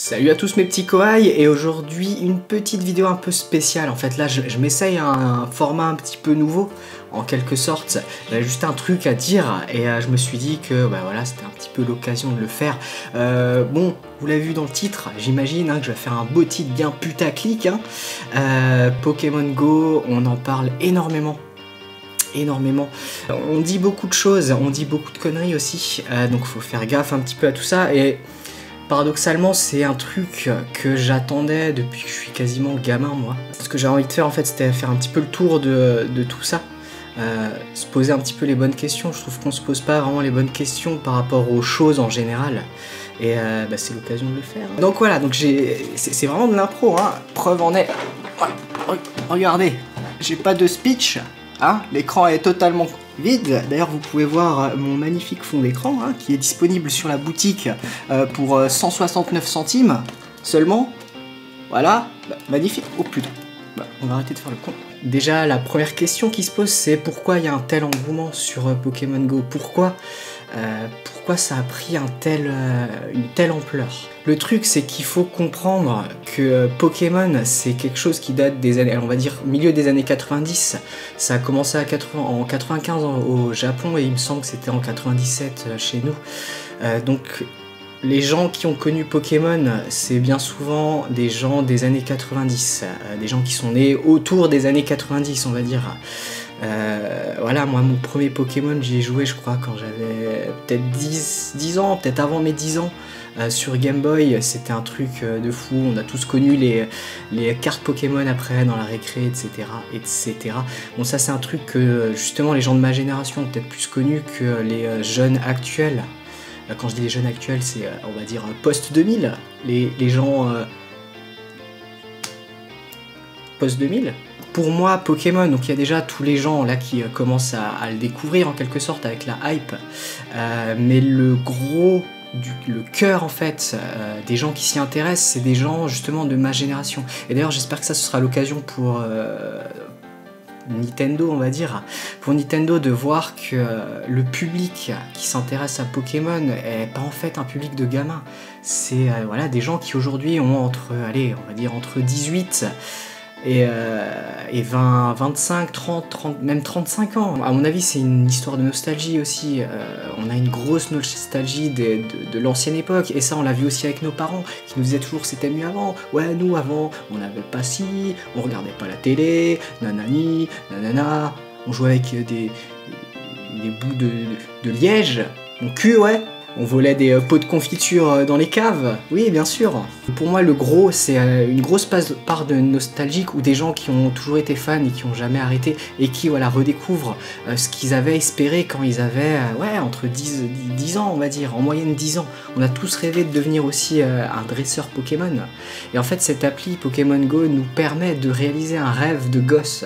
Salut à tous mes petits coails, et aujourd'hui une petite vidéo un peu spéciale. En fait là je m'essaye un format un petit peu nouveau en quelque sorte. J'avais juste un truc à dire et je me suis dit que voilà, c'était un petit peu l'occasion de le faire. Bon, vous l'avez vu dans le titre, j'imagine que je vais faire un beau titre bien putaclic. Pokémon Go, on en parle énormément. On dit beaucoup de choses, on dit beaucoup de conneries aussi, donc faut faire gaffe un petit peu à tout ça. Et paradoxalement, c'est un truc que j'attendais depuis que je suis quasiment gamin, moi. Ce que j'avais envie de faire, en fait, c'était faire un petit peu le tour de tout ça. Se poser un petit peu les bonnes questions. Je trouve qu'on se pose pas vraiment les bonnes questions par rapport aux choses en général. Et c'est l'occasion de le faire. Donc voilà, donc c'est vraiment de l'impro, hein. Preuve en est. Regardez, j'ai pas de speech. L'écran est totalement vide. D'ailleurs, vous pouvez voir mon magnifique fond d'écran qui est disponible sur la boutique pour 169 centimes seulement. Voilà, magnifique. Oh putain, on va arrêter de faire le con. Déjà, la première question qui se pose, c'est pourquoi il y a un tel engouement sur Pokémon Go? Pourquoi ça a pris une telle ampleur? Le truc, c'est qu'il faut comprendre que Pokémon, c'est quelque chose qui date des années, on va dire, milieu des années 90. Ça a commencé en 95 au Japon et il me semble que c'était en 97 chez nous. Donc, les gens qui ont connu Pokémon, c'est bien souvent des gens des années 90, des gens qui sont nés autour des années 90, on va dire. Voilà, moi mon premier Pokémon, j'y ai joué je crois quand j'avais peut-être 10 ans, peut-être avant mes 10 ans, sur Game Boy. C'était un truc de fou. On a tous connu les cartes Pokémon après dans la récré, etc. Bon, ça c'est un truc que justement les gens de ma génération ont peut-être plus connu que les jeunes actuels. Quand je dis les jeunes actuels, c'est on va dire post-2000, les gens post-2000. Pour moi, Pokémon, donc il y a déjà tous les gens là qui commencent à le découvrir en quelque sorte avec la hype, mais le cœur en fait des gens qui s'y intéressent, c'est des gens justement de ma génération. Et d'ailleurs, j'espère que ça ce sera l'occasion pour Nintendo, on va dire, pour Nintendo de voir que le public qui s'intéresse à Pokémon est pas en fait un public de gamins. C'est voilà, des gens qui aujourd'hui ont entre 18 et 20, 25, 30, même 35 ans. À mon avis, c'est une histoire de nostalgie aussi. On a une grosse nostalgie de l'ancienne époque, et ça on l'a vu aussi avec nos parents qui nous disaient toujours c'était mieux avant. Ouais, nous avant, on n'avait pas ci, on regardait pas la télé, nanani, nanana, on jouait avec des bouts de liège, mon cul, ouais. On volait des pots de confiture dans les caves, oui bien sûr. Pour moi le gros, c'est une grosse part de nostalgique, ou des gens qui ont toujours été fans et qui n'ont jamais arrêté et qui voilà, redécouvrent ce qu'ils avaient espéré quand ils avaient entre 10 ans on va dire, en moyenne 10 ans. On a tous rêvé de devenir aussi un dresseur Pokémon. Et en fait cette appli Pokémon Go nous permet de réaliser un rêve de gosse.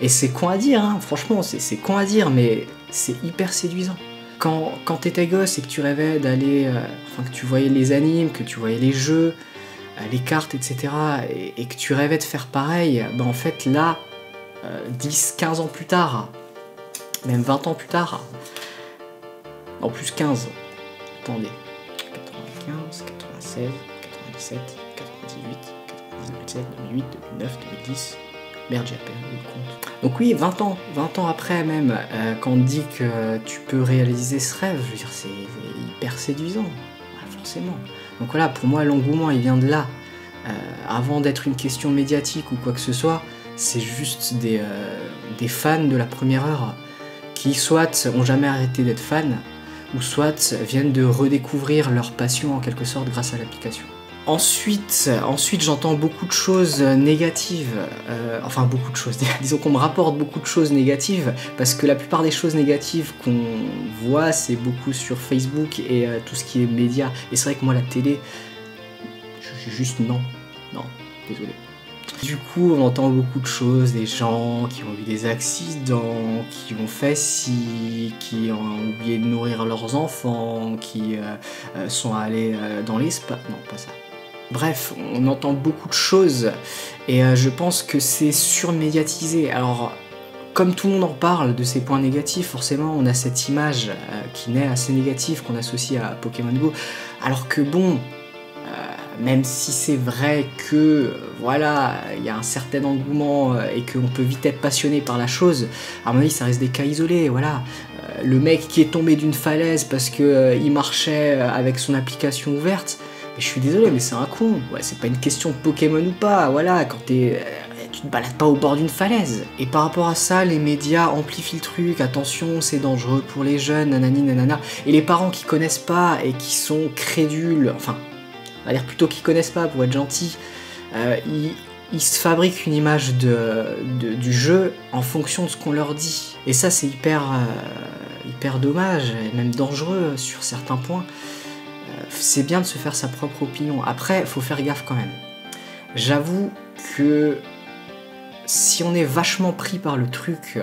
Et c'est con à dire, franchement c'est con à dire, mais c'est hyper séduisant. Quand t'étais gosse et que tu rêvais d'aller, que tu voyais les animes, que tu voyais les jeux, les cartes, etc., et que tu rêvais de faire pareil, en fait là, 10, 15 ans plus tard, même 20 ans plus tard, en plus 15, attendez, 95, 96, 97, 98, 97, 2008, 2009, 2010... Merde, j'ai perdu le compte. Donc oui, 20 ans après même, quand on dit que tu peux réaliser ce rêve, je veux dire, c'est hyper séduisant, forcément. Donc voilà, pour moi, l'engouement, il vient de là. Avant d'être une question médiatique ou quoi que ce soit, c'est juste des fans de la première heure qui soit ont jamais arrêté d'être fans, ou soit viennent de redécouvrir leur passion en quelque sorte grâce à l'application. Ensuite j'entends beaucoup de choses négatives, beaucoup de choses, disons qu'on me rapporte beaucoup de choses négatives, parce que la plupart des choses négatives qu'on voit, c'est beaucoup sur Facebook et tout ce qui est médias. Et c'est vrai que moi la télé, je juste non, désolé. Du coup on entend beaucoup de choses, des gens qui ont eu des accidents, qui ont fait ci, qui ont oublié de nourrir leurs enfants, qui sont allés dans l'espace, non pas ça. Bref, on entend beaucoup de choses et je pense que c'est surmédiatisé. Alors, comme tout le monde en parle de ces points négatifs, forcément on a cette image qui naît assez négative qu'on associe à Pokémon Go. Alors que bon, même si c'est vrai que voilà, il y a un certain engouement et qu'on peut vite être passionné par la chose, à mon avis ça reste des cas isolés, voilà. Le mec qui est tombé d'une falaise parce que il marchait avec son application ouverte, mais je suis désolé mais c'est un con, ouais, c'est pas une question de Pokémon ou pas, voilà, quand tu te balades pas au bord d'une falaise. Et par rapport à ça, les médias amplifient le truc, attention, c'est dangereux pour les jeunes, nanani nanana, et les parents qui connaissent pas et qui sont crédules, enfin, on va dire plutôt qu'ils connaissent pas pour être gentils, ils se fabriquent une image du jeu en fonction de ce qu'on leur dit. Et ça c'est hyper dommage, et même dangereux sur certains points. C'est bien de se faire sa propre opinion. Après, faut faire gaffe quand même. J'avoue que si on est vachement pris par le truc,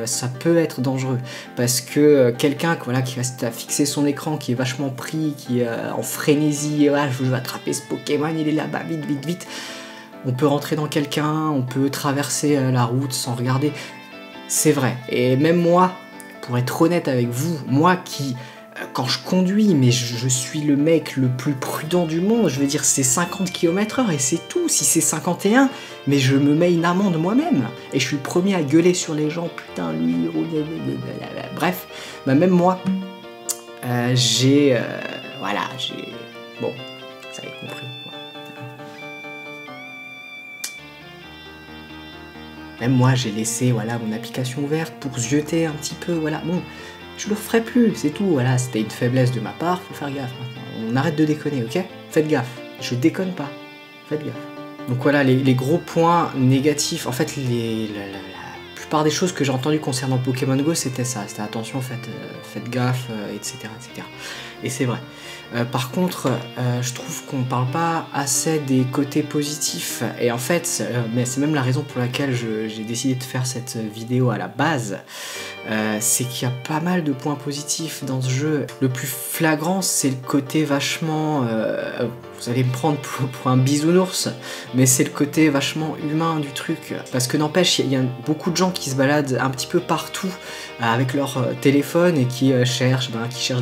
ça peut être dangereux. Parce que quelqu'un voilà, qui reste à fixer son écran, qui est vachement pris, qui est en frénésie, ah, je veux attraper ce Pokémon, il est là-bas, vite, vite, vite. On peut rentrer dans quelqu'un, on peut traverser la route sans regarder. C'est vrai. Et même moi, pour être honnête avec vous, moi qui, quand je conduis, mais je suis le mec le plus prudent du monde, je veux dire c'est 50 km/h et c'est tout. Si c'est 51, mais je me mets une amende moi-même. Et je suis le premier à gueuler sur les gens, putain lui, bref, bah même moi, voilà, j'ai... Bon, ça avez compris. Même moi, j'ai laissé voilà, mon application ouverte pour zioter un petit peu, voilà. Bon, je le referai plus, c'est tout, voilà. C'était une faiblesse de ma part, faut faire gaffe maintenant. On arrête de déconner, ok? Faites gaffe, je déconne pas, faites gaffe. Donc voilà, les gros points négatifs, en fait, la plupart des choses que j'ai entendues concernant Pokémon Go, c'était ça, c'était attention, faites gaffe, etc., etc. Et c'est vrai. Par contre, je trouve qu'on parle pas assez des côtés positifs, et en fait, mais c'est même la raison pour laquelle j'ai décidé de faire cette vidéo à la base, c'est qu'il y a pas mal de points positifs dans ce jeu. Le plus flagrant, c'est le côté vachement... vous allez me prendre pour un bisounours, mais c'est le côté vachement humain du truc. Parce que n'empêche, il y a beaucoup de gens qui se baladent un petit peu partout avec leur téléphone et qui cherchent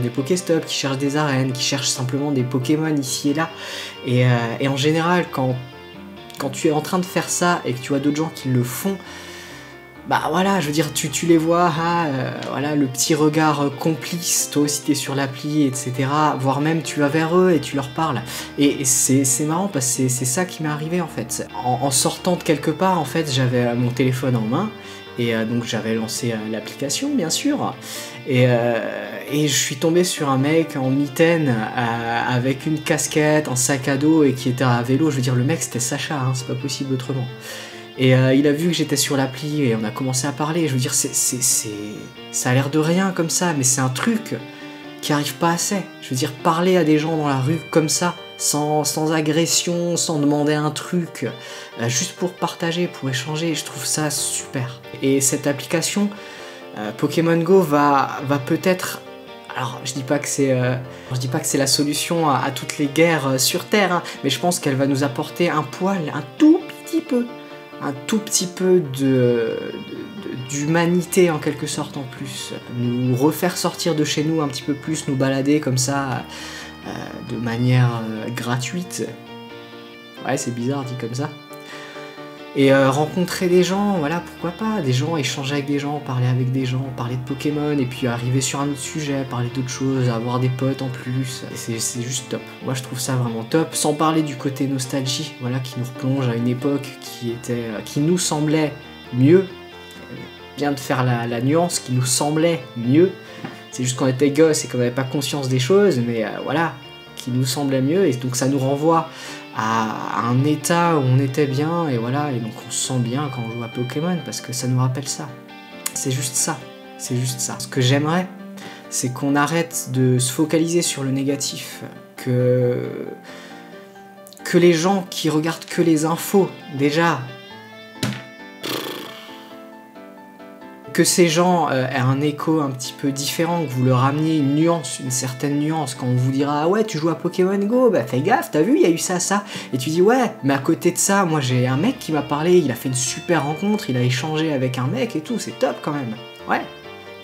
des Pokéstops, qui cherchent des arènes, qui cherchent simplement des Pokémon ici et là. Et en général, quand tu es en train de faire ça et que tu as d'autres gens qui le font, bah voilà, je veux dire, tu les vois, voilà, le petit regard complice, toi aussi t'es sur l'appli, etc. Voire même tu vas vers eux et tu leur parles. Et c'est marrant parce que c'est ça qui m'est arrivé en fait. En sortant de quelque part, en fait, j'avais mon téléphone en main, et donc j'avais lancé l'application, bien sûr. Et je suis tombé sur un mec en mitaine, avec une casquette, un sac à dos, et qui était à vélo. Je veux dire, le mec c'était Sacha, hein, c'est pas possible autrement. Et il a vu que j'étais sur l'appli et on a commencé à parler. Je veux dire, ça a l'air de rien comme ça, mais c'est un truc qui arrive pas assez. Je veux dire, parler à des gens dans la rue comme ça, sans agression, sans demander un truc, juste pour partager, pour échanger, je trouve ça super. Et cette application, Pokémon Go, va peut-être... Alors, je dis pas que c'est la solution à toutes les guerres sur Terre, hein, mais je pense qu'elle va nous apporter un poil, un tout petit peu d'humanité en quelque sorte en plus, nous refaire sortir de chez nous un petit peu plus, nous balader comme ça de manière gratuite. Ouais, c'est bizarre dit comme ça. Et rencontrer des gens, voilà, pourquoi pas, des gens, échanger avec des gens, parler avec des gens, parler de Pokémon, et puis arriver sur un autre sujet, parler d'autres choses, avoir des potes en plus, c'est juste top. Moi je trouve ça vraiment top, sans parler du côté nostalgie, voilà, qui nous replonge à une époque qui nous semblait mieux, bien de faire la nuance, qui nous semblait mieux, c'est juste qu'on était gosses et qu'on n'avait pas conscience des choses, mais voilà, qui nous semblait mieux, et donc ça nous renvoie à un état où on était bien, et voilà, et donc on se sent bien quand on joue à Pokémon, parce que ça nous rappelle ça. C'est juste ça, c'est juste ça. Ce que j'aimerais, c'est qu'on arrête de se focaliser sur le négatif, que les gens qui regardent que les infos, déjà, que ces gens aient un écho un petit peu différent, que vous leur ameniez une nuance, une certaine nuance, quand on vous dira « Ah ouais, tu joues à Pokémon Go, bah fais gaffe, t'as vu, il y a eu ça, ça », et tu dis « Ouais, mais à côté de ça, moi j'ai un mec qui m'a parlé, il a fait une super rencontre, il a échangé avec un mec et tout, c'est top quand même. » Ouais,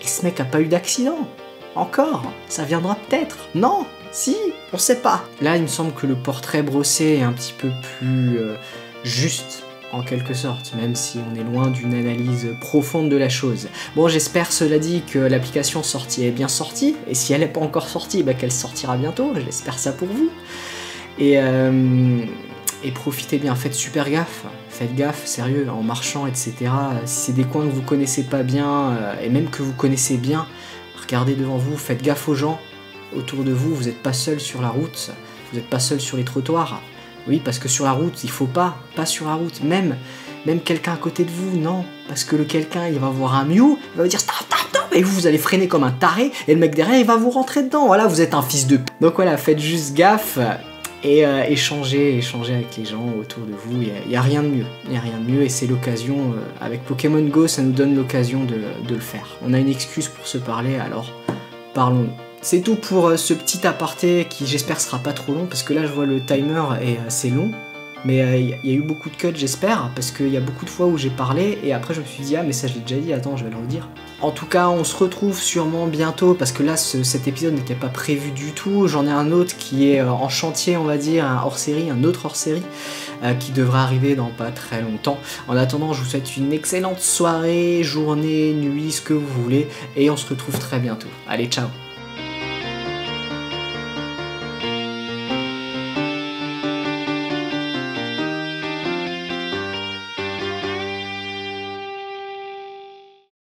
et ce mec a pas eu d'accident. Encore, ça viendra peut-être. Non, Si, on sait pas. Là, il me semble que le portrait brossé est un petit peu plus juste, en quelque sorte, même si on est loin d'une analyse profonde de la chose. Bon, j'espère, cela dit, que l'application sortie est bien sortie, et si elle n'est pas encore sortie, bah, qu'elle sortira bientôt, j'espère ça pour vous. Et profitez bien, faites super gaffe, sérieux, en marchant, etc. Si c'est des coins que vous connaissez pas bien, et même que vous connaissez bien, regardez devant vous, faites gaffe aux gens autour de vous, vous n'êtes pas seul sur la route, vous n'êtes pas seul sur les trottoirs. Oui, parce que sur la route, il faut pas sur la route, même quelqu'un à côté de vous, non, parce que le quelqu'un, il va voir un miou, il va vous dire stop, et vous allez freiner comme un taré, et le mec derrière, il va vous rentrer dedans, voilà, vous êtes un fils de p. Donc voilà, faites juste gaffe, et échanger avec les gens autour de vous, il n'y a rien de mieux, et c'est l'occasion, avec Pokémon Go, ça nous donne l'occasion de le faire. On a une excuse pour se parler, alors parlons-nous. C'est tout pour ce petit aparté qui j'espère sera pas trop long, parce que là je vois le timer et c'est long, mais il y a eu beaucoup de cuts j'espère, parce qu'il y a beaucoup de fois où j'ai parlé, et après je me suis dit ah mais ça je l'ai déjà dit, attends je vais le redire. En tout cas on se retrouve sûrement bientôt, parce que là cet épisode n'était pas prévu du tout, j'en ai un autre qui est en chantier on va dire, un autre hors-série, qui devrait arriver dans pas très longtemps. En attendant je vous souhaite une excellente soirée, journée, nuit, ce que vous voulez, et on se retrouve très bientôt. Allez ciao.